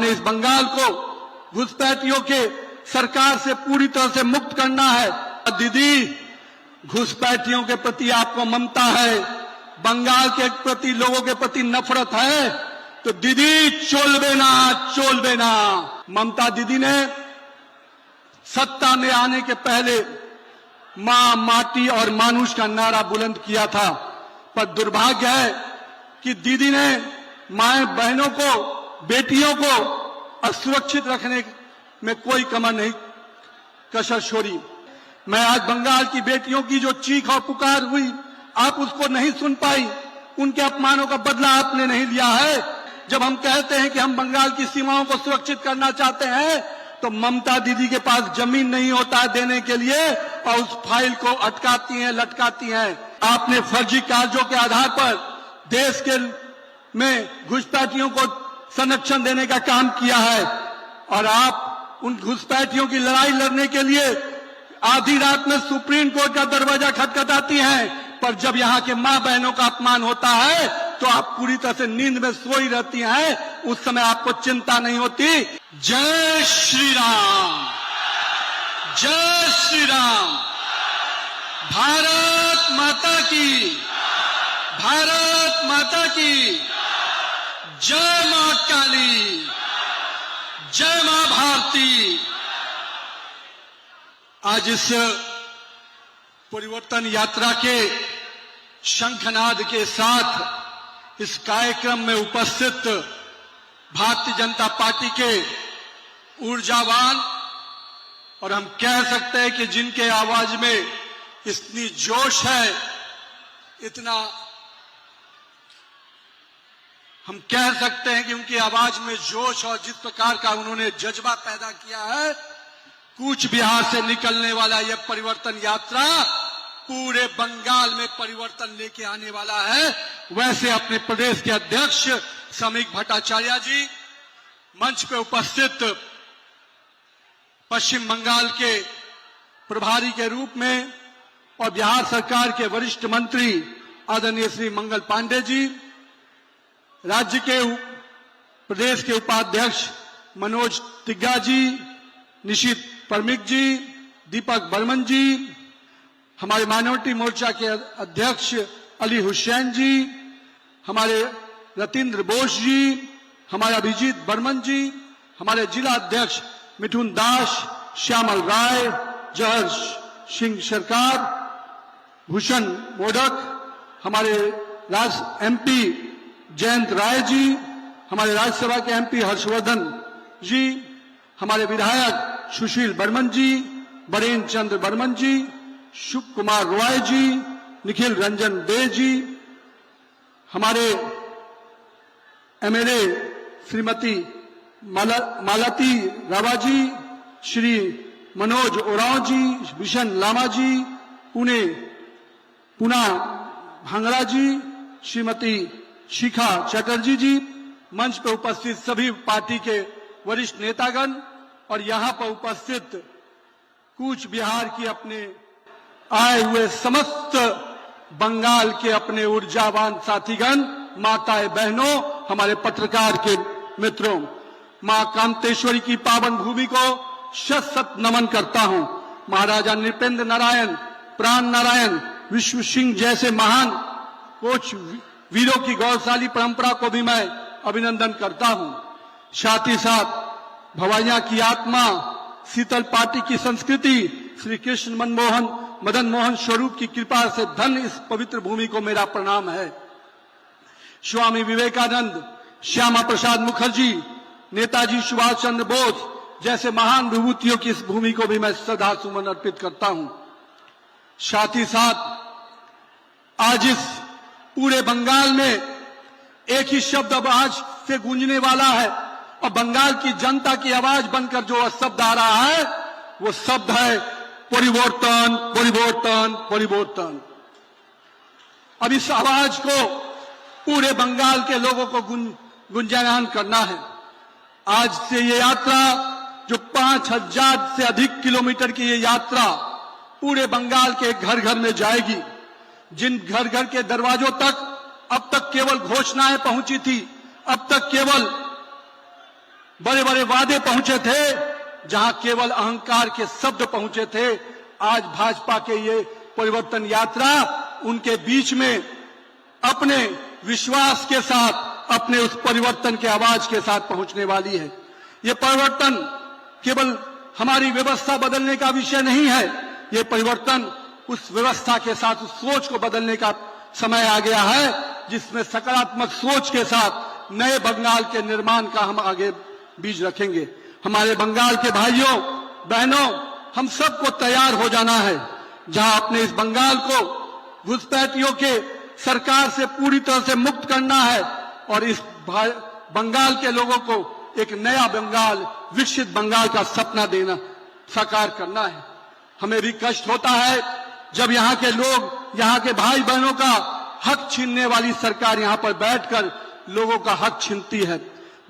आपने इस बंगाल को घुसपैठियों के सरकार से पूरी तरह से मुक्त करना है। दीदी, घुसपैठियों के प्रति आपको ममता है, बंगाल के प्रति लोगों के प्रति नफरत है, तो दीदी चोलबे ना। ममता दीदी ने सत्ता में आने के पहले मां, माटी और मानुष का नारा बुलंद किया था, पर दुर्भाग्य है कि दीदी ने माए बहनों को, बेटियों को असुरक्षित रखने में कोई कसर छोड़ी। मैं आज बंगाल की बेटियों की जो चीख और पुकार हुई, आप उसको नहीं सुन पाई, उनके अपमानों का बदला आपने नहीं लिया है। जब हम कहते हैं कि हम बंगाल की सीमाओं को सुरक्षित करना चाहते हैं, तो ममता दीदी के पास जमीन नहीं होता है देने के लिए, और उस फाइल को अटकाती हैं, लटकाती हैं। आपने फर्जी कागजों के आधार पर देश के में घुसपैठियों को संरक्षण देने का काम किया है, और आप उन घुसपैठियों की लड़ाई लड़ने के लिए आधी रात में सुप्रीम कोर्ट का दरवाजा खटखटाती हैं, पर जब यहाँ के मां बहनों का अपमान होता है तो आप पूरी तरह से नींद में सोई रहती हैं, उस समय आपको चिंता नहीं होती। जय श्री राम, जय श्री राम। भारत माता की, भारत माता की जय। मां काली, जय मां भारती। आज इस परिवर्तन यात्रा के शंखनाद के साथ इस कार्यक्रम में उपस्थित भारतीय जनता पार्टी के ऊर्जावान, और हम कह सकते हैं कि जिनके आवाज में इतनी जोश है, इतना हम कह सकते हैं कि उनकी आवाज में जोश और जिस प्रकार का उन्होंने जज्बा पैदा किया है, कूच बिहार से निकलने वाला यह परिवर्तन यात्रा पूरे बंगाल में परिवर्तन लेके आने वाला है। वैसे अपने प्रदेश के अध्यक्ष श्रमिक भट्टाचार्य जी, मंच पे उपस्थित पश्चिम बंगाल के प्रभारी के रूप में और बिहार सरकार के वरिष्ठ मंत्री आदरणीय श्री मंगल पांडे जी, राज्य के प्रदेश के उपाध्यक्ष मनोज तिग्गा जी, निशित परमिक जी, दीपक बर्मन जी, हमारे माइनॉरिटी मोर्चा के अध्यक्ष अली हुसैन जी, हमारे रतीन्द्र बोस जी, हमारे अभिजीत बर्मन जी, हमारे जिला अध्यक्ष मिठुन दास, श्यामल राय, जहर सिंह सरकार, भूषण मोदक, हमारे एमपी जयंत राय जी, हमारे राज्यसभा के एमपी हर्षवर्धन जी, हमारे विधायक सुशील बर्मन जी, बरेन चंद्र बर्मन जी, शुभ कुमार रॉय जी, निखिल रंजन दे जी, हमारे एमएलए श्रीमती मालती रावा जी, श्री मनोज ओरांव जी, विशन लामा जी, पूना भांगड़ा जी, श्रीमती शिखा चटर्जी जी, मंच पर उपस्थित सभी पार्टी के वरिष्ठ नेतागण और यहां पर उपस्थित कूच बिहार की अपने आए हुए समस्त बंगाल के अपने ऊर्जावान साथीगण, माताएं बहनों, हमारे पत्रकार के मित्रों, मां कामतेश्वरी की पावन भूमि को शत शत नमन करता हूं। महाराजा नृपेंद्र नारायण, प्राण नारायण, विश्व सिंह जैसे महान कोच वीरों की गौरवशाली परंपरा को भी मैं अभिनंदन करता हूं। साथ ही साथ भवाइया की आत्मा, शीतल पार्टी की संस्कृति, श्री कृष्ण मदन मोहन स्वरूप की कृपा से धन इस पवित्र भूमि को मेरा प्रणाम है। स्वामी विवेकानंद, श्यामा प्रसाद मुखर्जी, नेताजी सुभाष चंद्र बोस जैसे महान विभूतियों की इस भूमि को भी मैं श्रद्धा सुमन अर्पित करता हूं। साथ ही साथ आज इस पूरे बंगाल में एक ही शब्द अब आज से गूंजने वाला है, और बंगाल की जनता की आवाज बनकर जो शब्द आ रहा है, वो शब्द है परिवर्तन, परिवर्तन, परिवर्तन। अब इस आवाज को पूरे बंगाल के लोगों को गुंजायमान करना है। आज से ये यात्रा जो 5000 से अधिक किलोमीटर की ये यात्रा पूरे बंगाल के घर घर में जाएगी। जिन घर घर के दरवाजों तक अब तक केवल घोषणाएं पहुंची थी, अब तक केवल बड़े बड़े वादे पहुंचे थे, जहां केवल अहंकार के शब्द पहुंचे थे। आज भाजपा के ये परिवर्तन यात्रा उनके बीच में अपने विश्वास के साथ, अपने उस परिवर्तन के आवाज के साथ पहुंचने वाली है। ये परिवर्तन केवल हमारी व्यवस्था बदलने का विषय नहीं है, ये परिवर्तन उस व्यवस्था के साथ उस सोच को बदलने का समय आ गया है, जिसमें सकारात्मक सोच के साथ नए बंगाल के निर्माण का हम आगे बीज रखेंगे। हमारे बंगाल के भाइयों बहनों, हम सबको तैयार हो जाना है, जहां अपने इस बंगाल को घुसपैठियों के सरकार से पूरी तरह से मुक्त करना है और इस बंगाल के लोगों को एक नया बंगाल, विकसित बंगाल का सपना देना, साकार करना है। हमें भी कष्ट होता है जब यहाँ के लोग, यहाँ के भाई बहनों का हक छीनने वाली सरकार यहाँ पर बैठकर लोगों का हक छीनती है।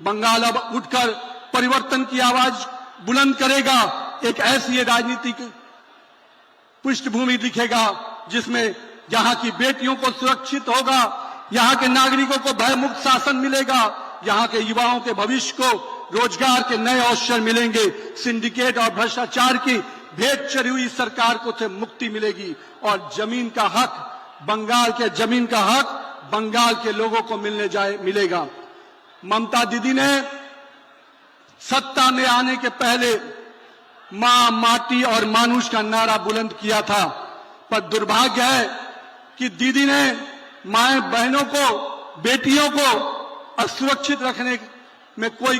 बंगाल अब उठकर परिवर्तन की आवाज बुलंद करेगा, एक ऐसी राजनीतिक पृष्ठभूमि दिखेगा जिसमें यहाँ की बेटियों को सुरक्षित होगा, यहाँ के नागरिकों को भयमुक्त शासन मिलेगा, यहाँ के युवाओं के भविष्य को रोजगार के नए अवसर मिलेंगे, सिंडिकेट और भ्रष्टाचार की भेंट चढ़ी हुई सरकार को से मुक्ति मिलेगी और जमीन का हक, बंगाल के जमीन का हक बंगाल के लोगों को मिलेगा। ममता दीदी ने सत्ता में आने के पहले मां, माटी और मानुष का नारा बुलंद किया था, पर दुर्भाग्य है कि दीदी ने माए बहनों को, बेटियों को असुरक्षित रखने में कोई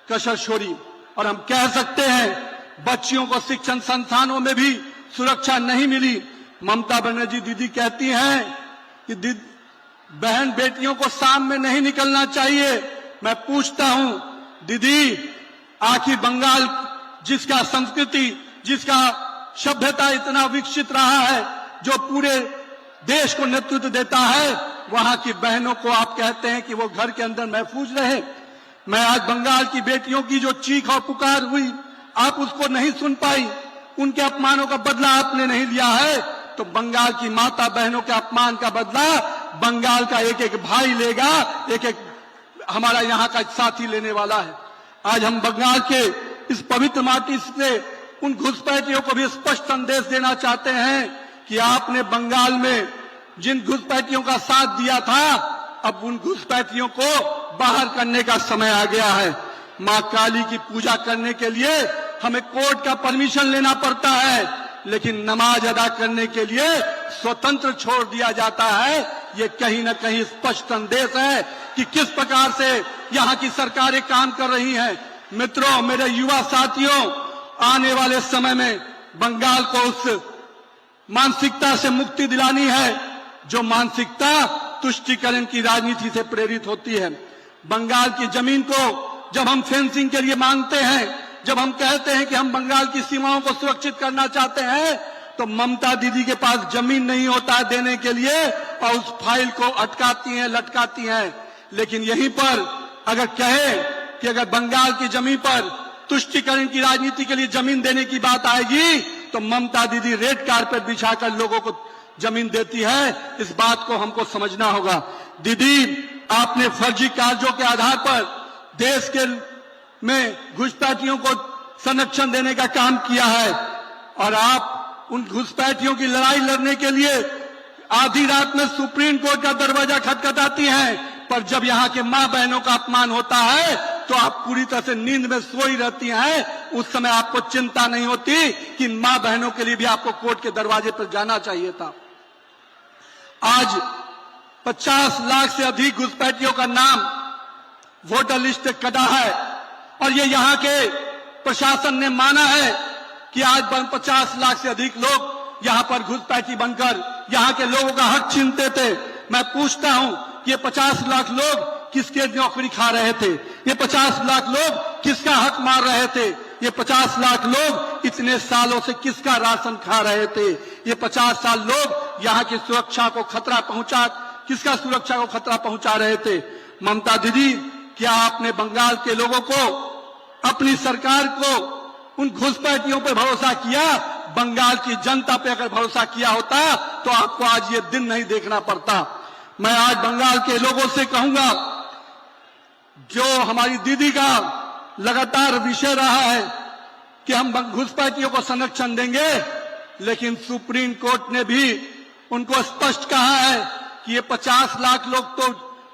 कसर छोड़ी। और हम कह सकते हैं बच्चियों को शिक्षण संस्थानों में भी सुरक्षा नहीं मिली। ममता बनर्जी दीदी कहती हैं कि बहन बेटियों को शाम में नहीं निकलना चाहिए। मैं पूछता हूं दीदी, आखिर बंगाल जिसका संस्कृति, जिसका सभ्यता इतना विकसित रहा है, जो पूरे देश को नेतृत्व देता है, वहां की बहनों को आप कहते हैं कि वो घर के अंदर महफूज रहे। मैं आज बंगाल की बेटियों की जो चीख और पुकार हुई, आप उसको नहीं सुन पाई, उनके अपमानों का बदला आपने नहीं लिया है, तो बंगाल की माता बहनों के अपमान का बदला बंगाल का एक एक भाई लेगा, एक एक हमारा यहाँ का साथी लेने वाला है। आज हम बंगाल के इस पवित्र माटी से उन घुसपैठियों को भी स्पष्ट संदेश देना चाहते हैं कि आपने बंगाल में जिन घुसपैठियों का साथ दिया था, अब उन घुसपैठियों को बाहर करने का समय आ गया है। मां काली की पूजा करने के लिए हमें कोर्ट का परमिशन लेना पड़ता है, लेकिन नमाज अदा करने के लिए स्वतंत्र छोड़ दिया जाता है। ये कहीं न कहीं स्पष्ट संदेश है कि किस प्रकार से यहाँ की सरकारें काम कर रही हैं। मित्रों, मेरे युवा साथियों, आने वाले समय में बंगाल को उस मानसिकता से मुक्ति दिलानी है जो मानसिकता तुष्टीकरण की राजनीति से प्रेरित होती है। बंगाल की जमीन को जब हम फेंसिंग के लिए मांगते हैं, जब हम कहते हैं कि हम बंगाल की सीमाओं को सुरक्षित करना चाहते हैं, तो ममता दीदी के पास जमीन नहीं होता है देने के लिए और उस फाइल को अटकाती हैं, लटकाती हैं। लेकिन यहीं पर अगर कहे कि अगर बंगाल की जमीन पर तुष्टीकरण की राजनीति के लिए जमीन देने की बात आएगी, तो ममता दीदी रेड कारपेट बिछाकर लोगों को जमीन देती है। इस बात को हमको समझना होगा। दीदी, आपने फर्जी कागजों के आधार पर देश के में घुसपैठियों को संरक्षण देने का काम किया है और आप उन घुसपैठियों की लड़ाई लड़ने के लिए आधी रात में सुप्रीम कोर्ट का दरवाजा खटखटाती हैं, पर जब यहाँ के मां बहनों का अपमान होता है तो आप पूरी तरह से नींद में सोई रहती हैं। उस समय आपको चिंता नहीं होती कि मां बहनों के लिए भी आपको कोर्ट के दरवाजे पर जाना चाहिए था। आज 50 लाख से अधिक घुसपैठियों का नाम वोटर लिस्ट से कटा है और ये यहाँ के प्रशासन ने माना है कि आज 50 लाख से अधिक लोग यहाँ पर घुसपैठी बनकर यहाँ के लोगों का हक छीनते थे। मैं पूछता हूँ, ये 50 लाख लोग किसके नौकरी खा रहे थे? ये 50 लाख लोग किसका हक मार रहे थे? ये 50 लाख लोग इतने सालों से किसका राशन खा रहे थे? ये 50 साल लोग यहाँ की सुरक्षा को खतरा किसका सुरक्षा को खतरा पहुंचा रहे थे? ममता दीदी, क्या आपने बंगाल के लोगों को, अपनी सरकार को, उन घुसपैठियों पर भरोसा किया? बंगाल की जनता पे अगर भरोसा किया होता तो आपको आज ये दिन नहीं देखना पड़ता। मैं आज बंगाल के लोगों से कहूंगा, जो हमारी दीदी का लगातार विषय रहा है कि हम घुसपैठियों को संरक्षण देंगे, लेकिन सुप्रीम कोर्ट ने भी उनको स्पष्ट कहा है कि ये 50 लाख लोग तो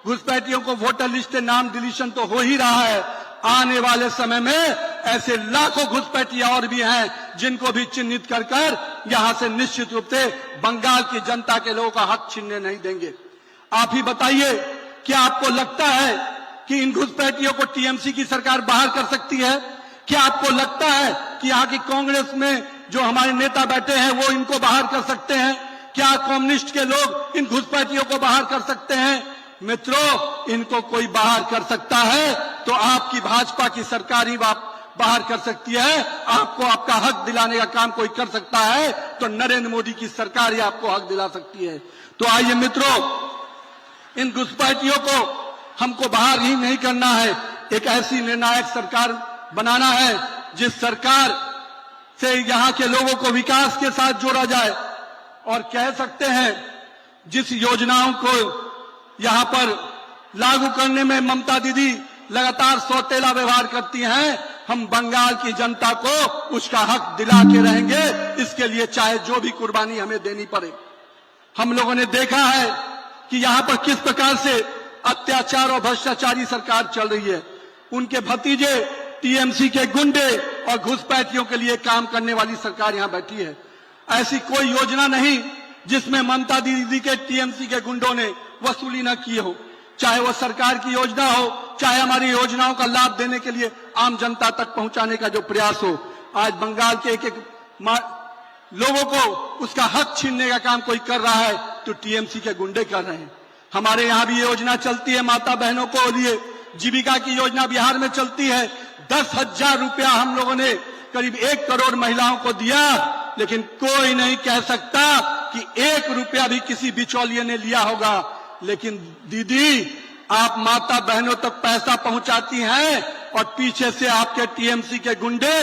घुसपैठियों को वोटर लिस्ट से नाम डिलीशन तो हो ही रहा है। आने वाले समय में ऐसे लाखों घुसपैठिया और भी हैं जिनको भी चिन्हित कर कर यहां से निश्चित रूप से बंगाल की जनता के लोगों का हक छीनने नहीं देंगे। आप ही बताइए, क्या आपको लगता है कि इन घुसपैठियों को टीएमसी की सरकार बाहर कर सकती है? क्या आपको लगता है कि यहाँ की कांग्रेस में जो हमारे नेता बैठे हैं वो इनको बाहर कर सकते हैं? क्या कम्युनिस्ट के लोग इन घुसपैठियों को बाहर कर सकते हैं? मित्रों, इनको कोई बाहर कर सकता है तो आपकी भाजपा की सरकार ही बाहर कर सकती है। आपको आपका हक दिलाने का काम कोई कर सकता है तो नरेंद्र मोदी की सरकार ही आपको हक दिला सकती है। तो आइए मित्रों, इन घुसपैठियों को हमको बाहर ही नहीं करना है, एक ऐसी निर्णायक सरकार बनाना है जिस सरकार से यहाँ के लोगों को विकास के साथ जोड़ा जाए। और कह सकते हैं जिस योजनाओं को यहाँ पर लागू करने में ममता दीदी लगातार सौतेला व्यवहार करती हैं, हम बंगाल की जनता को उसका हक दिला के रहेंगे, इसके लिए चाहे जो भी कुर्बानी हमें देनी पड़े। हम लोगों ने देखा है कि यहाँ पर किस प्रकार से अत्याचार और भ्रष्टाचारी सरकार चल रही है। उनके भतीजे टीएमसी के गुंडे और घुसपैठियों के लिए काम करने वाली सरकार यहाँ बैठी है। ऐसी कोई योजना नहीं जिसमें ममता दीदी के टीएमसी के गुंडों ने वसूली न की हो, चाहे वो सरकार की योजना हो, चाहे हमारी योजनाओं का लाभ देने के लिए आम जनता तक पहुंचाने का जो प्रयास हो। आज बंगाल के एक एक लोगों को उसका हक छीनने का काम कोई कर रहा है तो टीएमसी के गुंडे कर रहे हैं। हमारे यहाँ भी योजना चलती है माता बहनों को लिए, जीविका की योजना बिहार में चलती है। 10,000 रुपया हम लोगों ने करीब 1 करोड़ महिलाओं को दिया, लेकिन कोई नहीं कह सकता कि 1 रुपया भी किसी बिचौलिए ने लिया होगा। लेकिन दीदी, आप माता बहनों तक पैसा पहुंचाती हैं और पीछे से आपके टीएमसी के गुंडे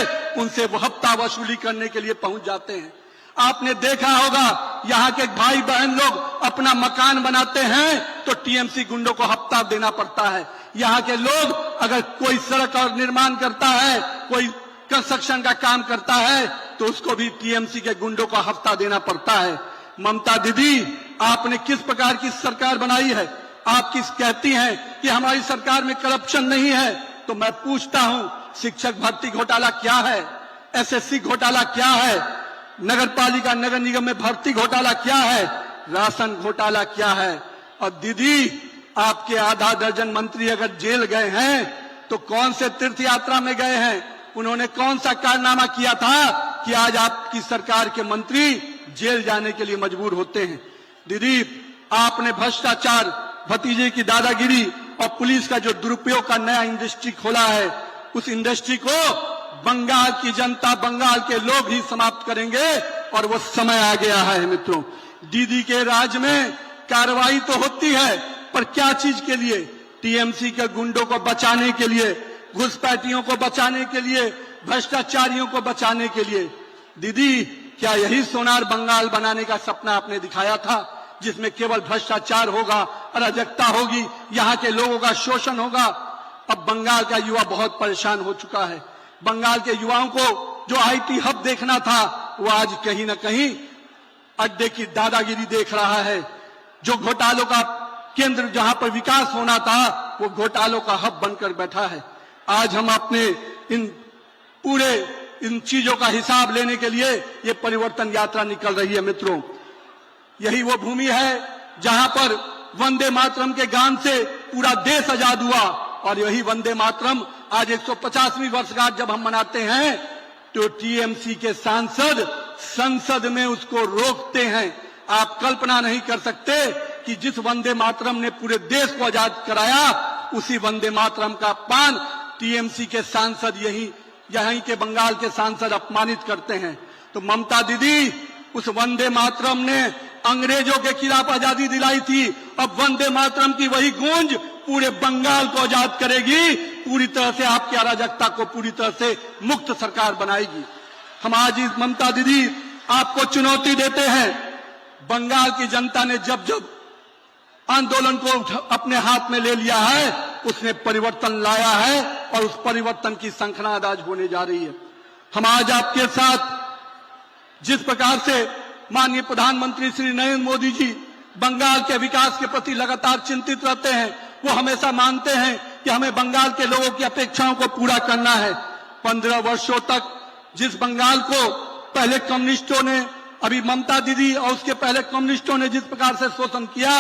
उनसे वो हफ्ता वसूली करने के लिए पहुंच जाते हैं। आपने देखा होगा यहाँ के भाई बहन लोग अपना मकान बनाते हैं तो टीएमसी गुंडों को हफ्ता देना पड़ता है। यहाँ के लोग अगर कोई सड़क और निर्माण करता है, कोई कंस्ट्रक्शन का काम करता है तो उसको भी टीएमसी के गुंडों को हफ्ता देना पड़ता है। ममता दीदी, आपने किस प्रकार की सरकार बनाई है? आप किस कहती हैं कि हमारी सरकार में करप्शन नहीं है, तो मैं पूछता हूं, शिक्षक भर्ती घोटाला क्या है? एसएससी घोटाला क्या है? नगर पालिका नगर निगम में भर्ती घोटाला क्या है? राशन घोटाला क्या है? और दीदी, आपके आधा दर्जन मंत्री अगर जेल गए हैं तो कौन से तीर्थ यात्रा में गए हैं? उन्होंने कौन सा कारनामा किया था कि आज आपकी सरकार के मंत्री जेल जाने के लिए मजबूर होते हैं? दीदी, आपने भ्रष्टाचार, भतीजे की दादागिरी और पुलिस का जो दुरुपयोग का नया इंडस्ट्री खोला है, उस इंडस्ट्री को बंगाल की जनता, बंगाल के लोग ही समाप्त करेंगे और वो समय आ गया है। मित्रों, दीदी के राज में कार्रवाई तो होती है, पर क्या चीज के लिए? टीएमसी के गुंडों को बचाने के लिए, घुसपैठियों को बचाने के लिए, भ्रष्टाचारियों को बचाने के लिए। दीदी, क्या यही सोनार बंगाल बनाने का सपना आपने दिखाया था, जिसमें केवल भ्रष्टाचार होगा, अराजकता होगी, यहाँ के लोगों का शोषण होगा? अब बंगाल का युवा बहुत परेशान हो चुका है। बंगाल के युवाओं को जो आईटी हब देखना था, वो आज कहीं न कहीं अड्डे की दादागिरी देख रहा है। जो घोटालों का केंद्र, जहां पर विकास होना था, वो घोटालों का हब बनकर बैठा है। आज हम अपने इन चीजों का हिसाब लेने के लिए ये परिवर्तन यात्रा निकल रही है। मित्रों, यही वो भूमि है जहां पर वंदे मातरम के गान से पूरा देश आजाद हुआ, और यही वंदे मातरम आज 150वीं वर्षगांठ जब हम मनाते हैं तो टीएमसी के सांसद संसद में उसको रोकते हैं। आप कल्पना नहीं कर सकते कि जिस वंदे मातरम ने पूरे देश को आजाद कराया, उसी वंदे मातरम का अपमान टीएमसी के सांसद यहीं के बंगाल के सांसद अपमानित करते हैं। तो ममता दीदी, उस वंदे मातरम ने अंग्रेजों के खिलाफ आजादी दिलाई थी, अब वंदे मातरम की वही गूंज पूरे बंगाल को आजाद करेगी, पूरी तरह से आपकी अराजकता को पूरी तरह से मुक्त सरकार बनाएगी। हम आज इस ममता दीदी आपको चुनौती देते हैं। बंगाल की जनता ने जब जब आंदोलन को अपने हाथ में ले लिया है, उसने परिवर्तन लाया है और उस परिवर्तन की शंखनाद आज होने जा रही है। हम आज आपके साथ जिस प्रकार से माननीय प्रधानमंत्री श्री नरेंद्र मोदी जी बंगाल के विकास के प्रति लगातार चिंतित रहते हैं, वो हमेशा मानते हैं कि हमें बंगाल के लोगों की अपेक्षाओं को पूरा करना है। 15 वर्षों तक जिस बंगाल को पहले कम्युनिस्टों ने, अभी ममता दीदी और उसके पहले कम्युनिस्टों ने जिस प्रकार से शोषण किया,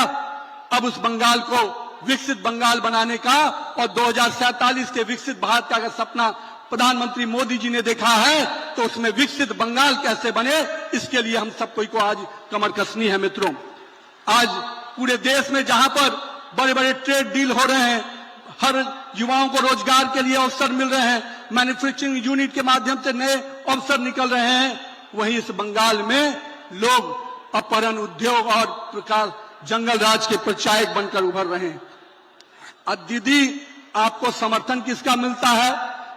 अब उस बंगाल को विकसित बंगाल बनाने का और 2047 के विकसित भारत का अगर सपना प्रधानमंत्री मोदी जी ने देखा है तो उसमें विकसित बंगाल कैसे बने, इसके लिए हम सब कोई को आज कमर कसनी है। मित्रों, आज पूरे देश में जहां पर बड़े बड़े ट्रेड डील हो रहे हैं, हर युवाओं को रोजगार के लिए अवसर मिल रहे हैं, मैन्युफैक्चरिंग यूनिट के माध्यम से नए अवसर निकल रहे हैं, वहीं इस बंगाल में लोग अपहरण, उद्योग और प्रकार जंगल राज के प्रचायक बनकर उभर रहे हैं। अब दीदी आपको समर्थन किसका मिलता है?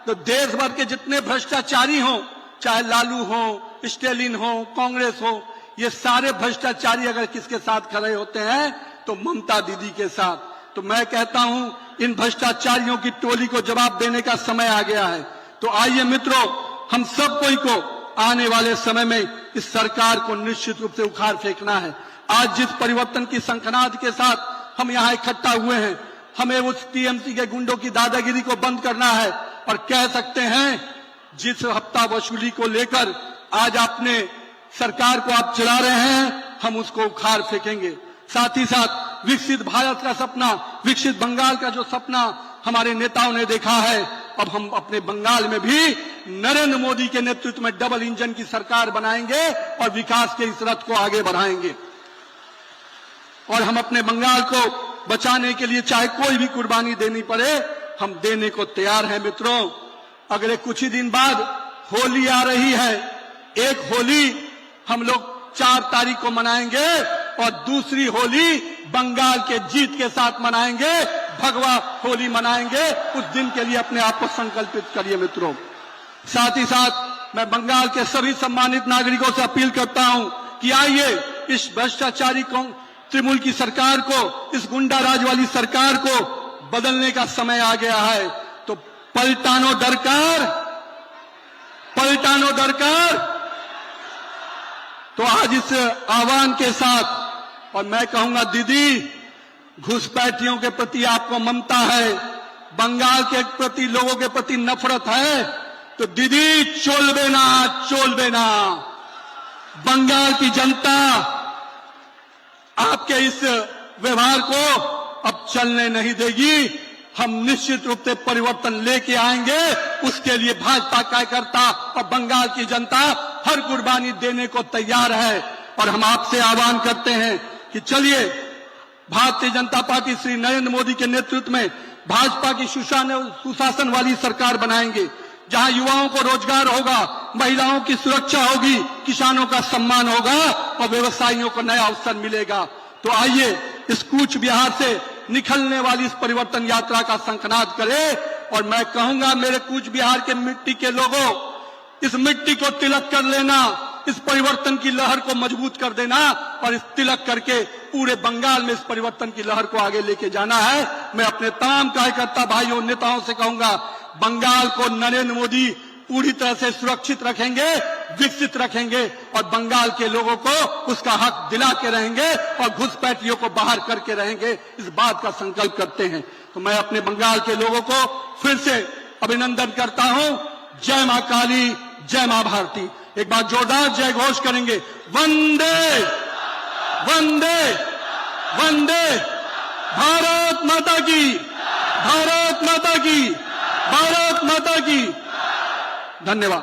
तो देश भर के जितने भ्रष्टाचारी हों, चाहे लालू हो, स्टेलिन हो, कांग्रेस हो, ये सारे भ्रष्टाचारी अगर किसके साथ खड़े होते हैं तो ममता दीदी के साथ। तो मैं कहता हूं इन भ्रष्टाचारियों की टोली को जवाब देने का समय आ गया है। तो आइए मित्रों, हम सब कोई को आने वाले समय में इस सरकार को निश्चित रूप से उखाड़ फेंकना है। आज जिस परिवर्तन की शंखनाद के साथ हम यहाँ इकट्ठा हुए हैं, हमें उस टीएमसी के गुंडों की दादागिरी को बंद करना है और कह सकते हैं जिस हफ्ता वसूली को लेकर आज आपने सरकार को आप चला रहे हैं, हम उसको उखाड़ फेंकेंगे। साथ ही साथ विकसित भारत का सपना, विकसित बंगाल का जो सपना हमारे नेताओं ने देखा है, अब हम अपने बंगाल में भी नरेंद्र मोदी के नेतृत्व में डबल इंजन की सरकार बनाएंगे और विकास के इस रथ को आगे बढ़ाएंगे। और हम अपने बंगाल को बचाने के लिए चाहे कोई भी कुर्बानी देनी पड़े, हम देने को तैयार हैं। मित्रों, अगले कुछ ही दिन बाद होली आ रही है। एक होली हम लोग 4 तारीख को मनाएंगे और दूसरी होली बंगाल के जीत के साथ मनाएंगे, भगवा होली मनाएंगे। उस दिन के लिए अपने आप को संकल्पित करिए। मित्रों, साथ ही साथ मैं बंगाल के सभी सम्मानित नागरिकों से अपील करता हूं कि आइए इस भ्रष्टाचारी तृणमूल की सरकार को, इस गुंडा राज वाली सरकार को बदलने का समय आ गया है। तो पलटानो दरकार, पलटानो दरकार। तो आज इस आह्वान के साथ, और मैं कहूंगा दीदी, घुसपैठियों के प्रति आपको ममता है, बंगाल के प्रति, लोगों के प्रति नफरत है, तो दीदी चोलबे ना, चोलबे ना। बंगाल की जनता आपके इस व्यवहार को अब चलने नहीं देगी। हम निश्चित रूप से परिवर्तन लेके आएंगे। उसके लिए भाजपा कार्यकर्ता और बंगाल की जनता हर कुर्बानी देने को तैयार है। और हम आपसे आह्वान करते हैं कि चलिए भारतीय जनता पार्टी श्री नरेंद्र मोदी के नेतृत्व में भाजपा की सुशासन वाली सरकार बनाएंगे, जहां युवाओं को रोजगार होगा, महिलाओं की सुरक्षा होगी, किसानों का सम्मान होगा और व्यवसायियों को नया अवसर मिलेगा। तो आइए इस कूच बिहार से निकलने वाली इस परिवर्तन यात्रा का शंखनाद करें। और मैं कहूंगा मेरे कूच बिहार के मिट्टी के लोगों, इस मिट्टी को तिलक कर लेना, इस परिवर्तन की लहर को मजबूत कर देना और इस तिलक करके पूरे बंगाल में इस परिवर्तन की लहर को आगे लेके जाना है। मैं अपने तमाम कार्यकर्ता भाइयों, नेताओं से कहूंगा, बंगाल को नरेंद्र मोदी पूरी तरह से सुरक्षित रखेंगे, विकसित रखेंगे और बंगाल के लोगों को उसका हक दिला के रहेंगे और घुसपैठियों को बाहर करके रहेंगे। इस बात का संकल्प करते हैं। तो मैं अपने बंगाल के लोगों को फिर से अभिनंदन करता हूं। जय मां काली, जय मां भारती। एक बार जोरदार जय घोष करेंगे, वंदे वंदे वंदे, भारत माता की, भारत माता की, भारत माता की। धन्यवाद।